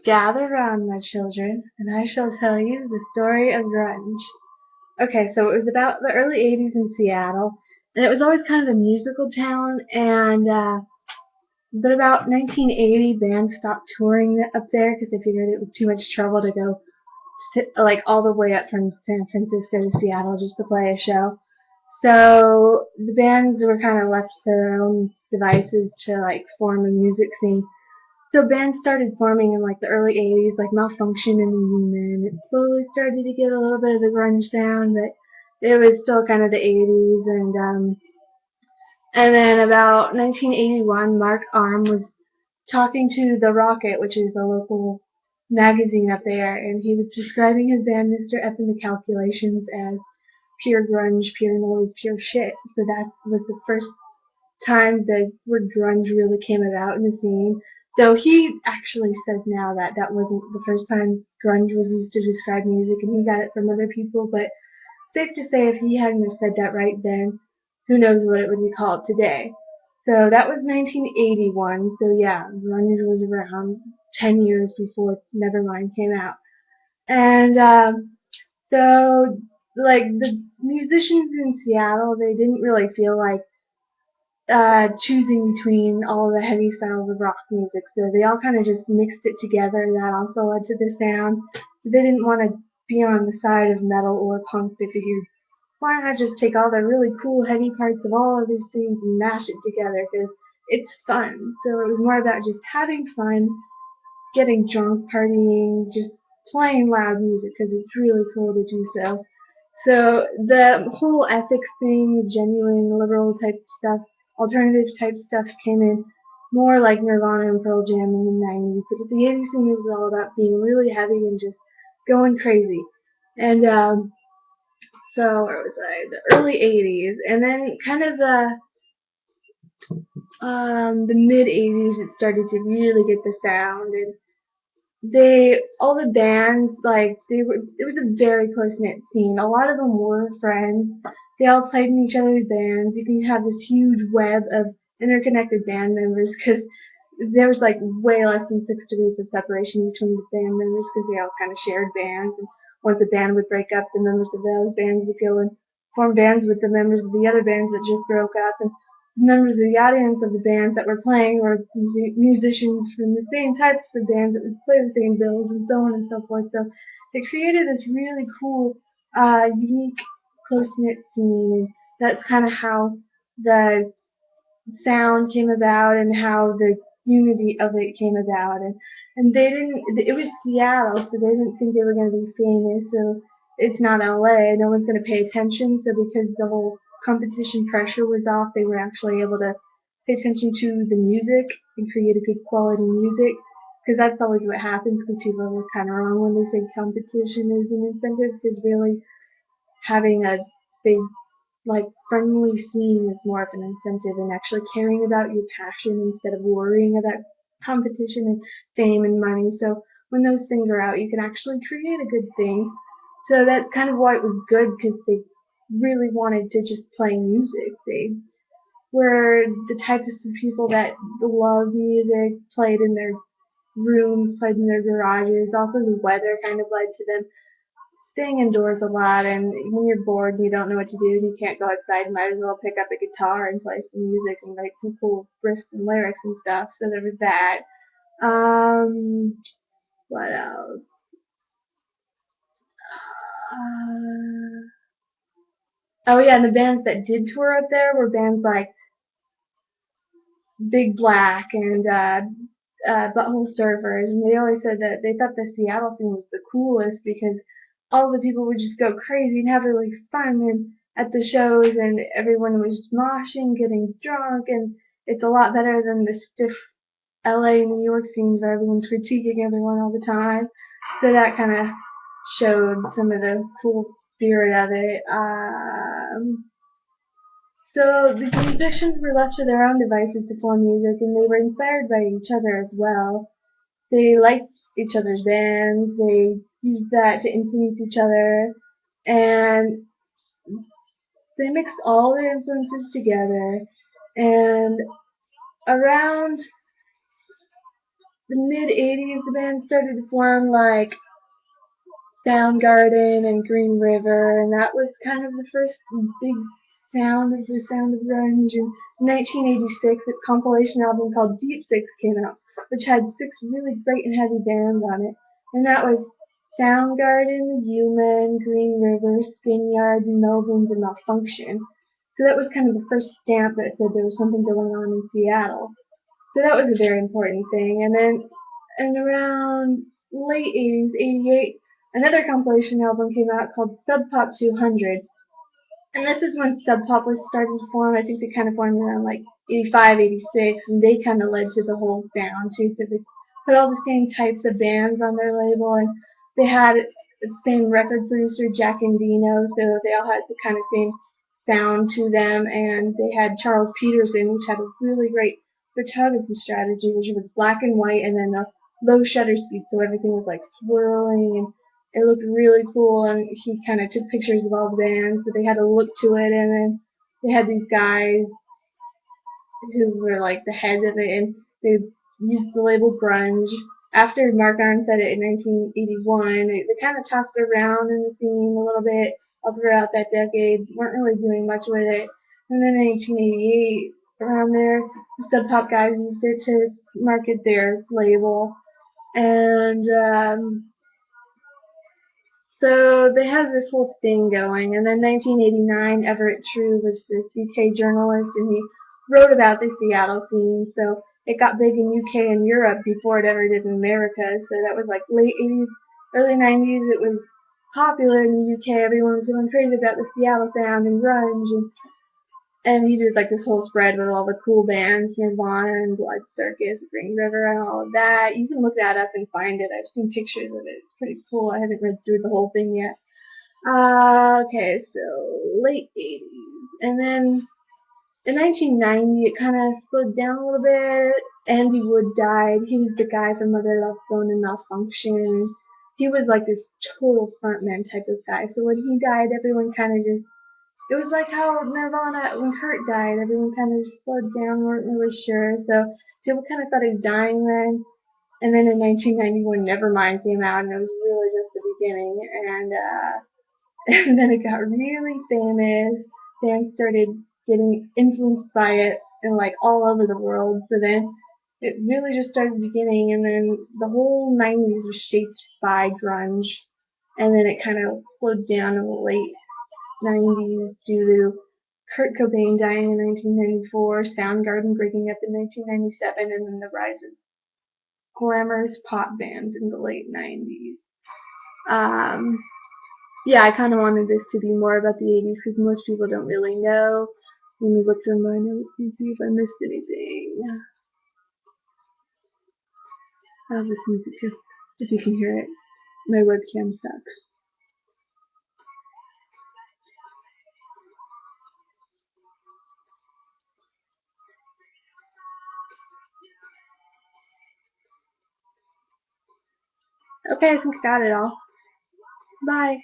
Gather round, my children, and I shall tell you the story of grunge. Okay, so it was about the early 80s in Seattle, and it was always kind of a musical town, but about 1980, bands stopped touring up there because they figured it was too much trouble to go like all the way up from San Francisco to Seattle just to play a show. So the bands were kind of left to their own devices to like form a music scene. So bands started forming in like the early 80s, like Malfunction and the Human. It slowly started to get a little bit of the grunge sound, but it was still kind of the 80s. And then about 1981, Mark Arm was talking to The Rocket, which is a local magazine up there, and he was describing his band, Mr. F and the Calculations, as pure grunge, pure noise, pure shit. So that was the first time the word grunge really came about in the scene. So he actually says now that that wasn't the first time grunge was used to describe music, and he got it from other people. But safe to say, if he hadn't have said that right then, who knows what it would be called today. So that was 1981. So yeah, grunge was around 10 years before Nevermind came out. And so like the musicians in Seattle, they didn't really feel like choosing between all the heavy styles of rock music. So they all kind of just mixed it together. That also led to the sound. They didn't want to be on the side of metal or punk. They figured, why not just take all the really cool heavy parts of all of these things and mash it together? Because it's fun. So it was more about just having fun, getting drunk, partying, just playing loud music because it's really cool to do so. So the whole ethics thing, the genuine liberal type stuff, alternative type stuff came in more like Nirvana and Pearl Jam in the 90s. But the 80s thing was all about being really heavy and just going crazy. And so where was I? The early 80s, and then kind of the mid 80s, it started to really get the sound, and they all the bands like they were it was a very close knit scene. A lot of them were friends. They all played in each other's bands. You can have this huge web of interconnected band members because there was like way less than 6 degrees of separation between the band members because they all kind of shared bands. And once a band would break up, the members of those bands would go and form bands with the members of the other bands that just broke up. And members of the audience of the bands that were playing were musicians from the same types of bands that would play the same bills and so on and so forth. So it created this really cool, unique, close knit scene. And that's kind of how the sound came about and how the unity of it came about. And they didn't. It was Seattle, so they didn't think they were going to be famous. So it's not LA. No one's going to pay attention. So because the whole competition pressure was off, they were actually able to pay attention to the music and create a good quality music. Because that's always what happens. Because people are kind of wrong when they say competition is an incentive. Because really having a big like friendly scene is more of an incentive and actually caring about your passion instead of worrying about competition and fame and money. So when those things are out, you can actually create a good thing. So that's kind of why it was good because they really wanted to just play music. They were the types of people that love music, played in their rooms, played in their garages. Also, the weather kind of led to them staying indoors a lot, and when you're bored and you don't know what to do, you can't go outside, you might as well pick up a guitar and play some music and write some cool riffs and lyrics and stuff. So there was that. What else? Uh, oh yeah, and the bands that did tour up there were bands like Big Black and Butthole Surfers, and they always said that they thought the Seattle scene was the coolest because all the people would just go crazy and have really fun and at the shows, and everyone was moshing, getting drunk, and it's a lot better than the stiff LA and New York scenes where everyone's critiquing everyone all the time. So that kind of showed some of the cool spirit of it. So the musicians were left to their own devices to form music, and they were inspired by each other as well. They liked each other's bands. They used that to influence each other, and they mixed all their influences together. And around the mid-80s, the band started to form like Soundgarden and Green River, and that was kind of the first big sound of grunge. In 1986, a compilation album called Deep Six came out, which had 6 really great and heavy bands on it, and that was Soundgarden, Human, Green River, Skinyard, Melvins, and Malfunction. So that was kind of the first stamp that said there was something going on in Seattle. So that was a very important thing. And then in around late 80s, 88, another compilation album came out called Sub Pop 200. And this is when Sub Pop was starting to form. I think they kind of formed around like 85, 86, and they kind of led to the whole sound too. So they put all the same types of bands on their label, and they had the same record producer, Jack Endino, so they all had the kind of same sound to them. And they had Charles Peterson, which had a really great photography strategy, which was black and white, and then a low shutter speed, so everything was like swirling and it looked really cool, and he kind of took pictures of all the bands, so they had a look to it, and then they had these guys who were like the heads of it, and they used the label grunge. After Mark Arndt it in 1981, they kind of tossed it around in the scene a little bit all throughout that decade, weren't really doing much with it. And then in 1988, around there, the Sub Pop guys used it to market their label, and so they had this whole thing going, and then 1989, Everett True was this UK journalist, and he wrote about the Seattle scene. So it got big in UK and Europe before it ever did in America. So that was like late 80s, early 90s. It was popular in the UK. Everyone was going crazy about the Seattle sound and grunge, and he did like this whole spread with all the cool bands, Nirvana and Blood Circus, Green River, and all of that. You can look that up and find it. I've seen pictures of it. It's pretty cool. I haven't read through the whole thing yet. Okay, so late 80s. And then in 1990, it kind of slowed down a little bit. Andy Wood died. He was the guy from Mother Love Bone and Malfunction. He was like this total frontman type of guy. So when he died, everyone kind of just it was like how Nirvana, when Kurt died, everyone kind of just slowed down, weren't really sure. So people kind of thought he was dying then. And then in 1991, Nevermind came out, and it was really just the beginning. And and then it got really famous. Fans started getting influenced by it, and like all over the world. So then it really just started beginning, and then the whole 90s was shaped by grunge. And then it kind of slowed down in the late 90s due to Kurt Cobain dying in 1994, Soundgarden breaking up in 1997, and then the rise of glamorous pop bands in the late 90s. Um, yeah, I kind of wanted this to be more about the 80s because most people don't really know. Let me look through my notes and see if I missed anything. I have this music too, if you can hear it. My webcam sucks. Okay, I think I got it all. Bye.